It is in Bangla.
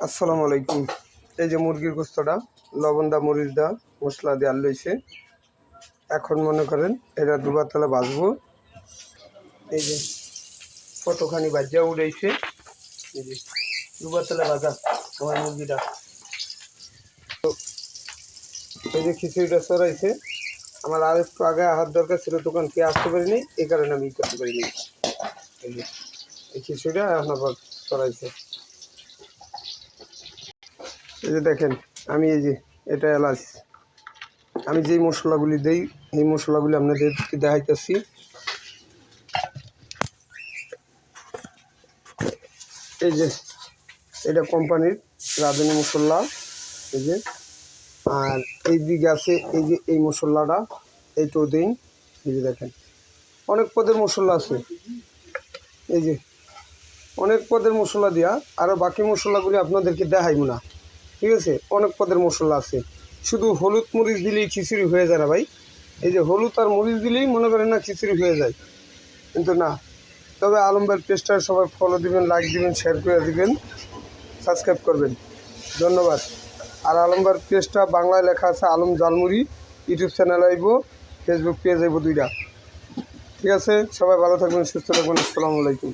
আসসালামু আলাইকুম। এই যে মুরগির গোস্তটা লবণ দা মরিচ দা মশলা দিয়ে আর লইছে। এখন মনে করেন এটা দুবার তলা ভাজবো। এই যে কতখানি ভাজা উড়াইছে, এই যে দুবার তলা ভাজা আমার মুরগিটা। তো এই যে খিচুড়িটা চড়াইছে, আমার আর একটু আগে আহার দরকার ছিল, দোকান থেকে আসতে পারিনি, এই কারণে আমি করতে পারিনি। এই যে এই খিচুড়িটা এখন আবার চড়াইছে। এই যে দেখেন, আমি এই যে এটা এলাচ, আমি যেই মশলাগুলি দেই এই মশলাগুলি আপনাদেরকে দেখাইতেছি। এই যে এটা কোম্পানির রাঁধুনি মশলা, এই যে। আর এই দিকে আছে এই যে এই মশলাটা, এইটাও দিন। এই যে দেখেন অনেক পদের মশলা আছে, এই যে অনেক পদের মশলা দিয়া আরও বাকি মশলাগুলি আপনাদেরকে দেখাইব না, ঠিক আছে। অনেক পদের মশলা আছে, শুধু হলুদ মরিচ দিলেই খিচুড়ি হয়ে যায় না ভাই। এই যে হলুদ আর মরিচ দিলেই মনে করেন না খিচুড়ি হয়ে যায়, কিন্তু না। তবে আলম ভাইয়ের পেজটা সবাই ফলো দিবেন, লাইক দিবেন, শেয়ার করে দিবেন, সাবস্ক্রাইব করবেন, ধন্যবাদ। আর আলম ভাইয়ের পেজটা বাংলায় লেখা আছে আলম জালমুড়ি, ইউটিউব চ্যানেল আইব, ফেসবুক পেজ আইব, দুইটা। ঠিক আছে, সবাই ভালো থাকবেন, সুস্থ থাকবেন। আসসালামু আলাইকুম।